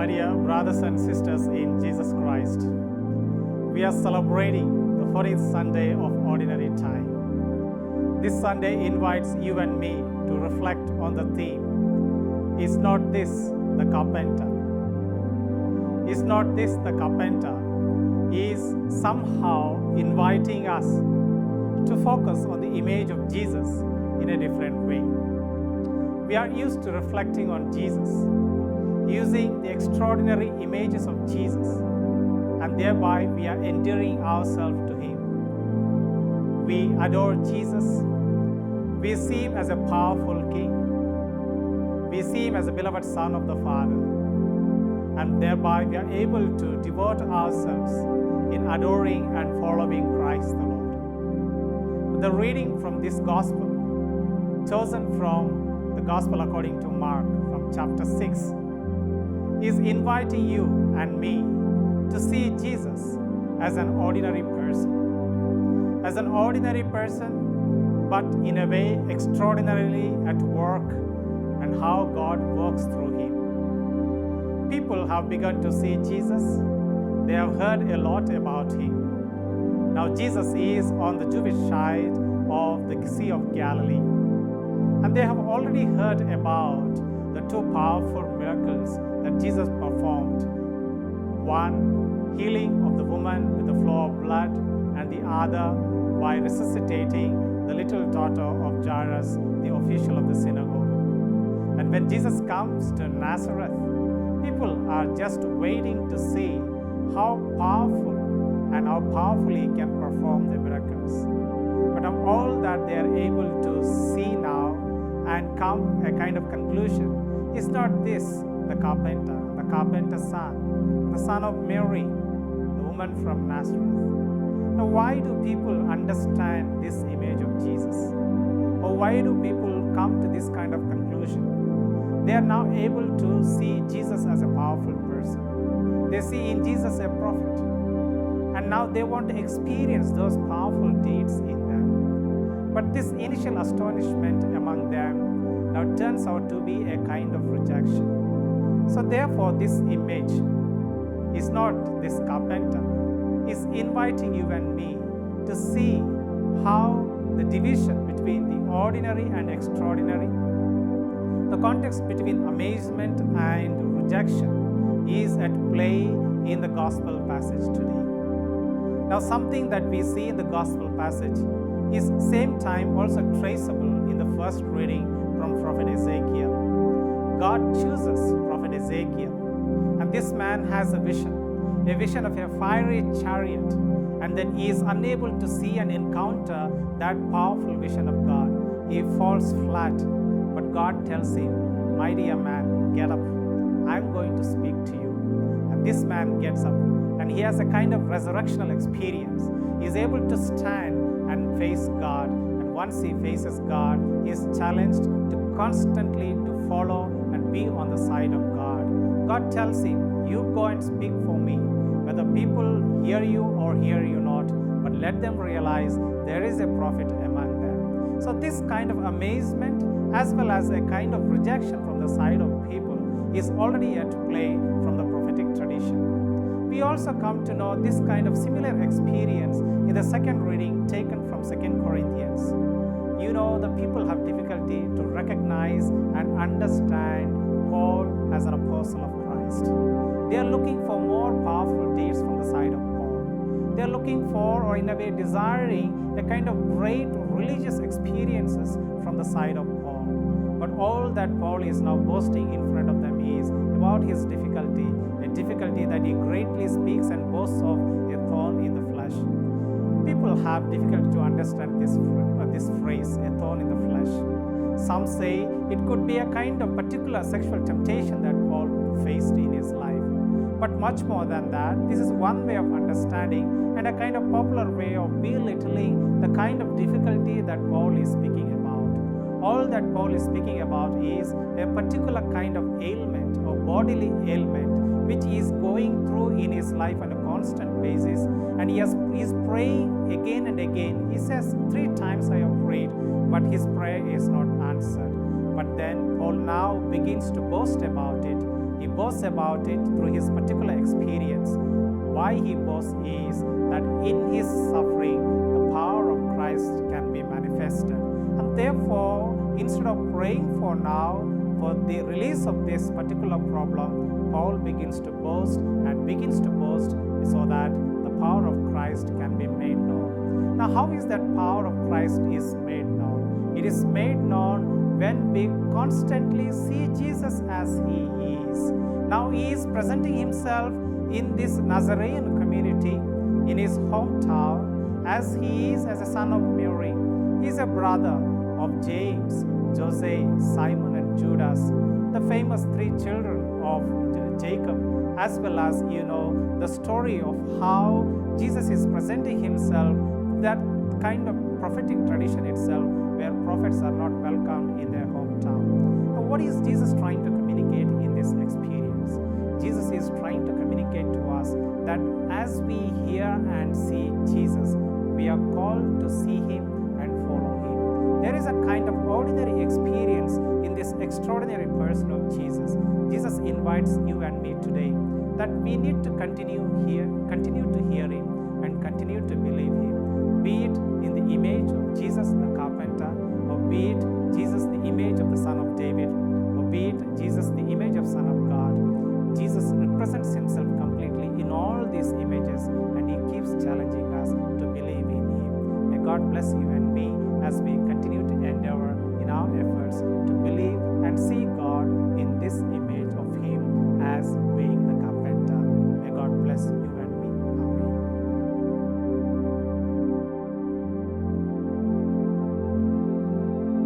dear brothers and sisters in Jesus Christ, we are celebrating the 40th Sunday of Ordinary Time. This Sunday invites you and me to reflect on the theme, Is not this the carpenter? Is not this the carpenter? Is somehow inviting us to focus on the image of Jesus in a different way. We are used to reflecting on Jesus, using the extraordinary images of Jesus, and thereby we are endearing ourselves to Him. We adore Jesus. We see Him as a powerful King. We see Him as a beloved Son of the Father. And thereby we are able to devote ourselves in adoring and following Christ the Lord. The reading from this Gospel, chosen from the Gospel according to Mark, from chapter 6, is inviting you and me to see Jesus as an ordinary person. As an ordinary person, but in a way extraordinarily at work, and how God works through Him. People have begun to see Jesus. They have heard a lot about Him. Now Jesus is on the Jewish side of the Sea of Galilee. And they have already heard about the two powerful miracles that Jesus performed. One, healing of the woman with the flow of blood, and the other by resuscitating the little daughter of Jairus, the official of the synagogue. And when Jesus comes to Nazareth, people are just waiting to see how powerful and how powerfully He can perform the miracles. But of all that they are able to see now and come a kind of conclusion, is not this the carpenter's son, the son of Mary, the woman from Nazareth? Now, why do people understand this image of Jesus? Or why do people come to this kind of conclusion? They are now able to see Jesus as a powerful person. They see in Jesus a prophet. And now they want to experience those powerful deeds in them. But this initial astonishment among them now turns out to be a kind of rejection. So therefore, this image is not this carpenter, is inviting you and me to see how the division between the ordinary and extraordinary, the context between amazement and rejection is at play in the gospel passage today. Now, something that we see in the gospel passage is same time also traceable in the first reading from Prophet Ezekiel. God chooses Prophet Ezekiel, and this man has a vision of a fiery chariot, and then he is unable to see and encounter that powerful vision of God. He falls flat, but God tells him, "My dear man, get up. I'm going to speak to you." And this man gets up, and he has a kind of resurrectional experience. He is able to stand and face God, and once he faces God, he is challenged to constantly to follow and be on the side of God. God tells him, "You go and speak for me, whether people hear you or hear you not, but let them realize there is a prophet among them." So this kind of amazement as well as a kind of rejection from the side of people is already at play from the prophetic tradition. We also come to know this kind of similar experience in the second reading taken from 2 Corinthians. You know, the people have difficulty to recognize and understand Paul as an apostle of Christ. They are looking for more powerful deeds from the side of Paul. They are looking for, or in a way desiring, a kind of great religious experiences from the side of Paul. But all that Paul is now boasting in front of them is about his difficulty, a difficulty that he greatly speaks and boasts of, a thorn in the flesh. People have difficulty to understand this phrase, a thorn in the flesh. Some say it could be a kind of particular sexual temptation that Paul faced in his life. But much more than that, this is one way of understanding and a kind of popular way of belittling the kind of difficulty that Paul is speaking about. All that Paul is speaking about is a particular kind of ailment or bodily ailment which he is going through in his life on a constant basis, and he is praying again and again. He says, 3 times I have prayed, but his prayer is not answered. But then Paul now begins to boast about it he boasts about it through his particular experience. Why he boasts is that in his suffering, the power of Christ can be manifested. And therefore, instead of praying for now, for the release of this particular problem, Paul begins to boast so that the power of Christ can be made known. Now, how is that power of Christ is made known? It is made known when we constantly see Jesus as he is. Now, he is presenting himself in this Nazarene community, in his hometown, as he is as a son of Mary. He is a brother of James, Jose, Simon, and Judas, the famous three children of Jacob, as well as the story of how Jesus is presenting himself, that kind of prophetic tradition itself, where prophets are not welcomed in their hometown. Now, what is Jesus trying to communicate in this experience? Jesus is trying to communicate to us that as we hear and see Jesus, we are called to see him and follow him. There is a kind of ordinary experience in this extraordinary person of Jesus. Jesus invites you and me today that we need to continue to hear him and continue to believe him, be it in the image of Jesus the carpenter, or be it Jesus the image of the Son of David, or be it Jesus the image of Son of God. Jesus represents himself completely in all these images, and he keeps challenging us to believe in him. May God bless you and me as we continue